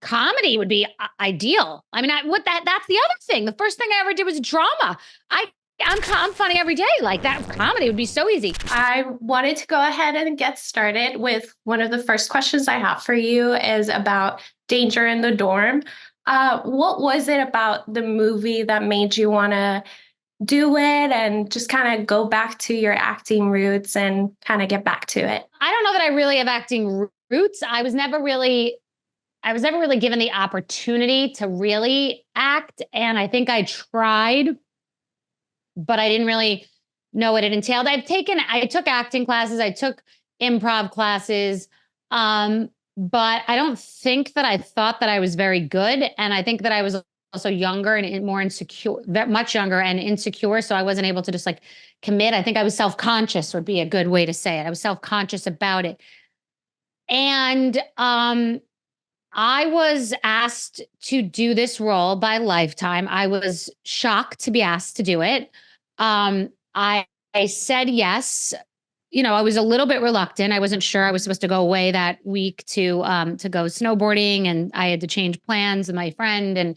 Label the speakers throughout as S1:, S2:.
S1: comedy would be ideal. I mean, that's the other thing. The first thing I ever did was drama. I'm funny every day. Like that comedy would be so easy.
S2: I wanted to go ahead and get started with one of the first questions I have for you is about Danger in the Dorm. What was it about the movie that made you want to do it and just kind of go back to your acting roots and kind of get back to it?
S1: I don't know that I really have acting roots. I was never really given the opportunity to really act. And I think I tried, but I didn't really know what it entailed. I took acting classes, I took improv classes, but I don't think that I thought that I was very good. And I think that I was also younger and more insecure, much younger and insecure. So I wasn't able to just like commit. I think I was self-conscious would be a good way to say it. I was self-conscious about it. And I was asked to do this role by Lifetime. I was shocked to be asked to do it. I said yes. You know, I was a little bit reluctant. I wasn't sure. I was supposed to go away that week to go snowboarding, and I had to change plans with my friend.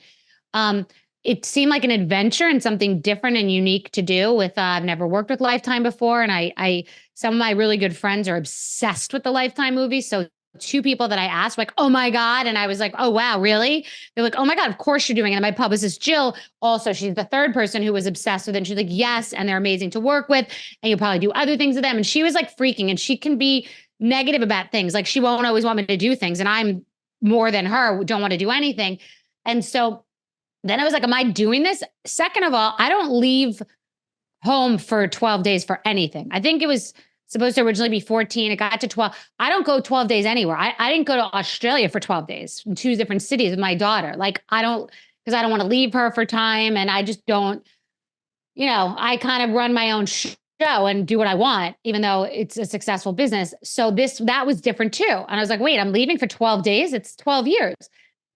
S1: And it seemed like an adventure and something different and unique to do. I've never worked with Lifetime before, and I some of my really good friends are obsessed with the Lifetime movies. So two people that I asked, like, oh my God. And I was like, oh, wow, really? They're like, oh my God, of course you're doing it. And my publicist, Jill, also, she's the third person who was obsessed with it. And she's like, yes. And they're amazing to work with. And you'll probably do other things with them. And she was like freaking, and she can be negative about things. Like she won't always want me to do things. And I'm more than her, don't want to do anything. And so then I was like, am I doing this? Second of all, I don't leave home for 12 days for anything. I think it was supposed to originally be 14. It got to 12. I don't go 12 days anywhere. I didn't go to Australia for 12 days in 2 different cities with my daughter. Like because I don't want to leave her for time. And I just don't, I kind of run my own show and do what I want, even though it's a successful business. So that was different too. And I was like, wait, I'm leaving for 12 days. It's 12 years.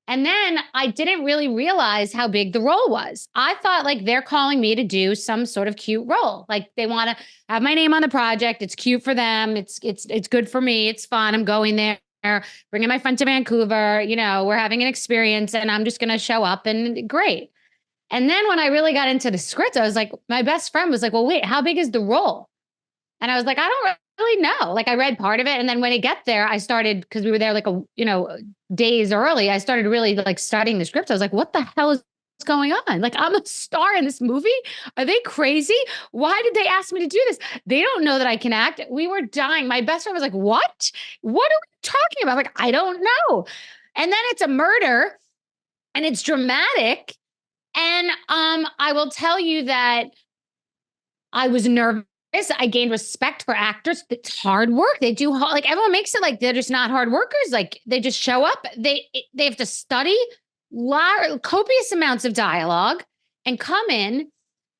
S1: And then I didn't really realize how big the role was. I thought like they're calling me to do some sort of cute role. Like they want to have my name on the project. It's cute for them. It's good for me. It's fun. I'm going there, bringing my friend to Vancouver. We're having an experience, and I'm just going to show up, and great. And then when I really got into the script, I was like, my best friend was like, well, wait, how big is the role? And I was like, I don't really know. Like I read part of it. And then when I get there, I started, because we were there like days early, I started really like studying the script. I was like, what the hell is going on? Like I'm a star in this movie. Are they crazy? Why did they ask me to do this? They don't know that I can act. We were dying. My best friend was like, what are we talking about? I'm like, I don't know. And then it's a murder and it's dramatic. And I will tell you that I was nervous. I gained respect for actors. It's hard work. They do like everyone makes it like they're just not hard workers. Like they just show up. They have to study copious amounts of dialogue and come in.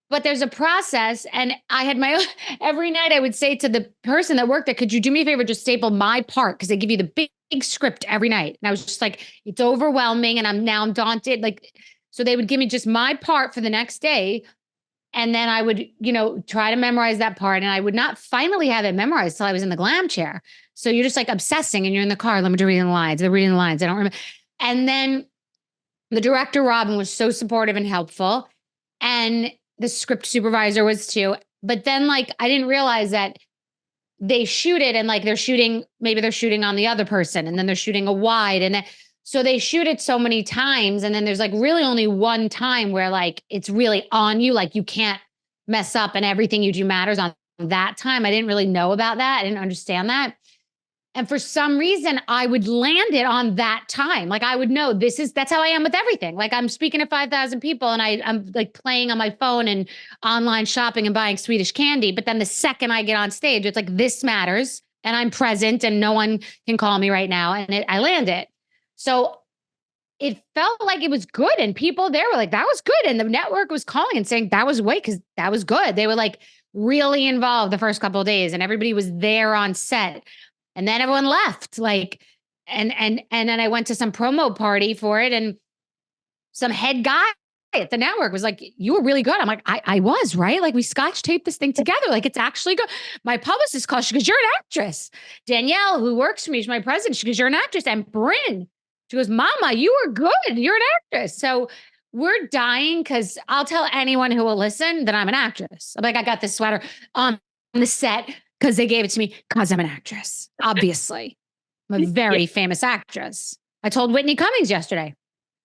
S1: But there's a process. And I had my own, every night I would say to the person that worked there, could you do me a favor, just staple my part? Because they give you the big script every night. And I was just like, it's overwhelming. And I'm daunted. Like, so they would give me just my part for the next day. And then I would, try to memorize that part. And I would not finally have it memorized till I was in the glam chair. So you're just like obsessing and you're in the car. Let me read the lines. They're reading the lines. I don't remember. And then the director, Robin, was so supportive and helpful. And the script supervisor was too. But then like, I didn't realize that they shoot it and like maybe they're shooting on the other person. And then they're shooting a wide. And then, so they shoot it so many times. And then there's like really only one time where like, it's really on you. Like you can't mess up and everything you do matters on that time. I didn't really know about that. I didn't understand that. And for some reason I would land it on that time. Like I would know that's how I am with everything. Like I'm speaking to 5,000 people and I'm like playing on my phone and online shopping and buying Swedish candy. But then the second I get on stage, it's like, this matters and I'm present and no one can call me right now. And I land it. So it felt like it was good. And people there were like, that was good. And the network was calling and saying that was because that was good. They were like really involved the first couple of days and everybody was there on set. And then everyone left. Like, and then I went to some promo party for it. And some head guy at the network was like, you were really good. I'm like, I was, right? Like we scotch taped this thing together. Like it's actually good. My publicist called, she goes, you're an actress. Danielle, who works for me, she's my president. She goes, you're an actress. And Bryn, She goes, Mama, you were good. You're an actress. So we're dying because I'll tell anyone who will listen that I'm an actress. I'm like, I got this sweater on the set because they gave it to me because I'm an actress. Obviously, I'm a very famous actress. I told Whitney Cummings yesterday.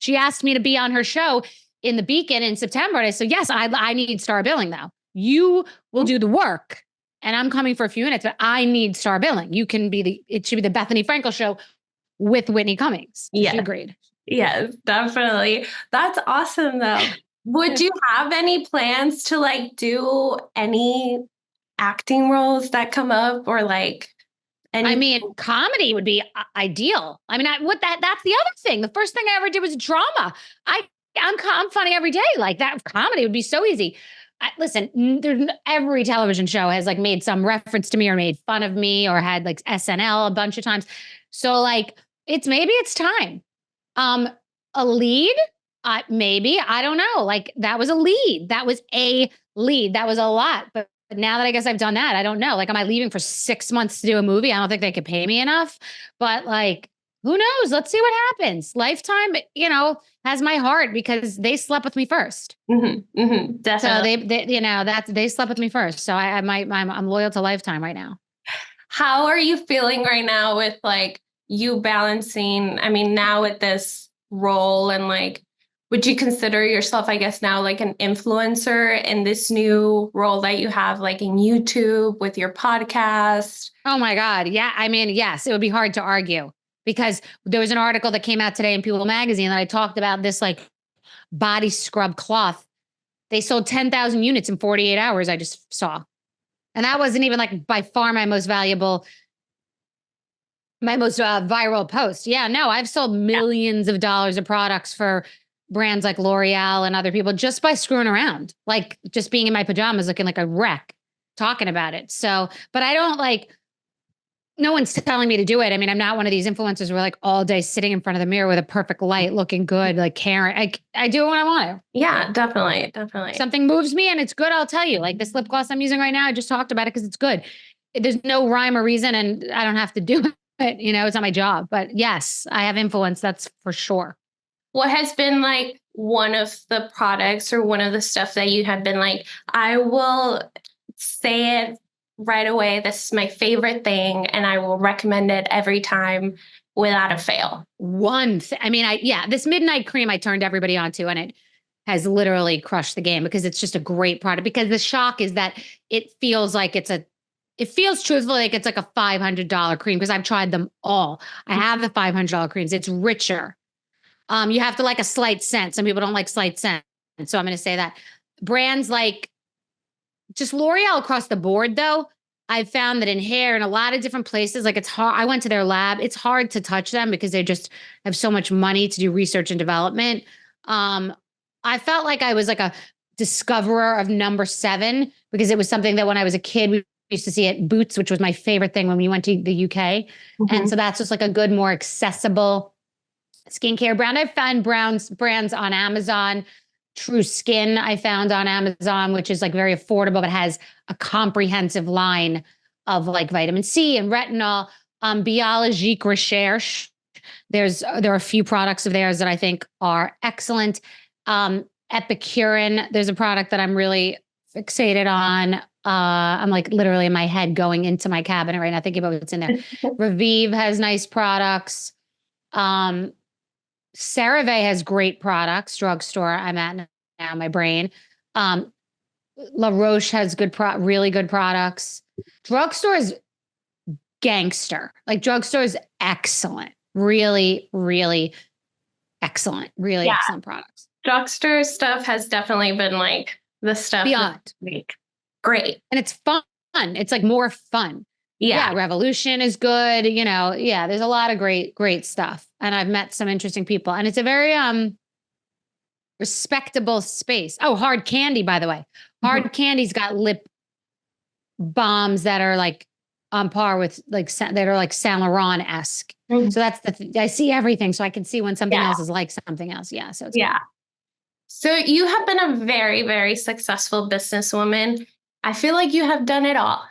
S1: She asked me to be on her show in the Beacon in September. And I said, yes, I need star billing though. You will do the work and I'm coming for a few minutes, but I need star billing. You can be it should be the Bethenny Frankel show with Whitney Cummings. She agreed.
S2: Yes, definitely. That's awesome though. Would you have any plans to like do any acting roles that come up or like any?
S1: I mean, comedy would be ideal. I mean, that's the other thing. The first thing I ever did was drama. I'm funny every day. Like that comedy would be so easy. Listen, every television show has like made some reference to me or made fun of me or had like SNL a bunch of times. So like maybe it's time. A lead, maybe, I don't know. Like that was a lead. That was a lead. That was a lot. But now that I guess I've done that, I don't know. Like, am I leaving for 6 months to do a movie? I don't think they could pay me enough. But like, who knows? Let's see what happens. Lifetime, has my heart because they slept with me first.
S2: Definitely.
S1: So they slept with me first. So I'm loyal to Lifetime right now.
S2: How are you feeling right now with like you balancing, I mean, now with this role and like, would you consider yourself, I guess now like an influencer in this new role that you have like in YouTube with your podcast?
S1: Oh my God. Yeah. I mean, yes, it would be hard to argue because there was an article that came out today in People magazine that I talked about this like body scrub cloth. They sold 10,000 units in 48 hours. I just saw. And that wasn't even like by far my most viral post. Yeah, no, I've sold millions of dollars of products for brands like L'Oreal and other people just by screwing around, like just being in my pajamas looking like a wreck, talking about it. So, but I don't like, no one's telling me to do it. I mean, I'm not one of these influencers who are like all day sitting in front of the mirror with a perfect light, looking good, like caring. I do it when I want to.
S2: Yeah, definitely.
S1: Something moves me and it's good, I'll tell you. Like this lip gloss I'm using right now, I just talked about it because it's good. There's no rhyme or reason and I don't have to do it. It's not my job. But yes, I have influence. That's for sure.
S2: What has been like one of the products or one of the stuff that you have been like, I will say it right away. This is my favorite thing and I will recommend it every time without a fail.
S1: This midnight cream I turned everybody onto and it has literally crushed the game because it's just a great product. Because the shock is that it feels truthfully like it's like a $500 cream because I've tried them all. I have the $500 creams. It's richer. You have to like a slight scent. Some people don't like slight scent. So I'm going to say that. Brands like just L'Oreal across the board, though, I've found that in hair in a lot of different places, like it's hard. I went to their lab. It's hard to touch them because they just have so much money to do research and development. I felt like I was like a discoverer of number 7 because it was something that when I was a kid, we used to see at Boots, which was my favorite thing when we went to the UK. Mm-hmm. And so that's just like a good, more accessible skincare brand. I found brands on Amazon. True Skin I found on Amazon, which is like very affordable, but has a comprehensive line of like vitamin C and retinol. Biologique Recherche. There are a few products of theirs that I think are excellent. Epicurean, there's a product that I'm really fixated on. I'm like literally in my head going into my cabinet right now thinking about what's in there. Revive has nice products. CeraVe has great products. Drugstore I'm at now, my brain. La Roche has really good products. Drugstore is gangster. Like drugstore is excellent. Really, really excellent. Really excellent products.
S2: Drugstore stuff has definitely been like the stuff
S1: beyond
S2: great.
S1: And it's fun. It's like more fun. Yeah. Revolution is good. There's a lot of great stuff. And I've met some interesting people and it's a very, respectable space. Oh, Hard Candy, by the way. Hard Candy's got lip balms that are like on par with like, that are like Saint Laurent-esque. So that's I see everything. So I can see when something else is like something else. Yeah. So it's good.
S2: So you have been a very, very successful businesswoman. I feel like you have done it all.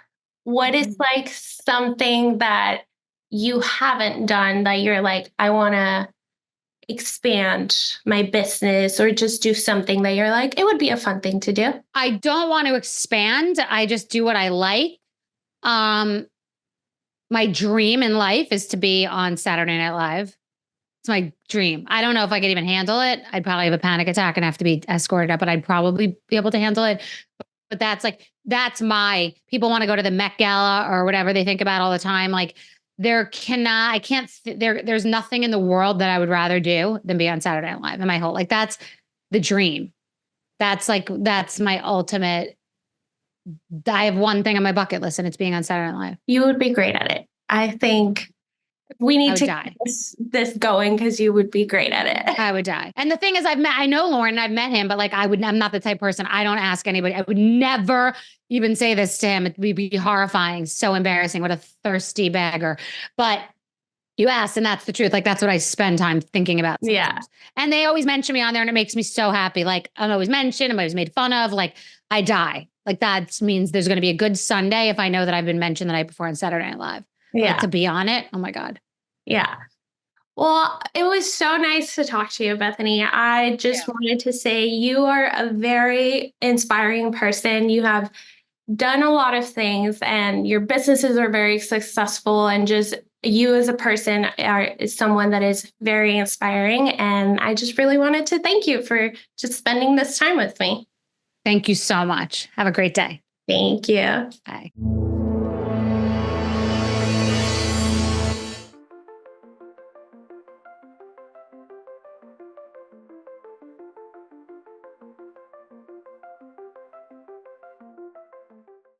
S2: What is like something that you haven't done that you're like, I want to expand my business or just do something that you're like, it would be a fun thing to do?
S1: I don't want to expand. I just do what I like. My dream in life is to be on Saturday Night Live. It's my dream. I don't know if I could even handle it. I'd probably have a panic attack and have to be escorted up, but I'd probably be able to handle it. But that's my, people want to go to the Met Gala or whatever they think about all the time. Like there's nothing in the world that I would rather do than be on Saturday Night Live in my whole, like, that's the dream. That's my ultimate. I have one thing on my bucket list and it's being on Saturday Night Live.
S2: You would be great at it. I think we need to
S1: die.
S2: Keep this going because you would be great at it.
S1: I would die. And the thing is, I know Lauren, I've met him, but like, I'm not the type of person, I don't ask anybody. I would never even say this to him. It would be horrifying. So embarrassing. What a thirsty beggar. But you asked, and that's the truth. Like, that's what I spend time thinking about sometimes.
S2: Yeah.
S1: And they always mention me on there and it makes me so happy. Like, I'm always mentioned, I'm always made fun of. Like, I die. Like, that means there's going to be a good Sunday if I know that I've been mentioned the night before on Saturday Night Live.
S2: Yeah.
S1: Like, to be on it. Oh my God.
S2: Yeah. Well, it was so nice to talk to you, Bethenny. I just wanted to say you are a very inspiring person. You have done a lot of things and your businesses are very successful, and just you as a person is someone that is very inspiring. And I just really wanted to thank you for just spending this time with me.
S1: Thank you so much. Have a great day.
S2: Thank you.
S1: Bye.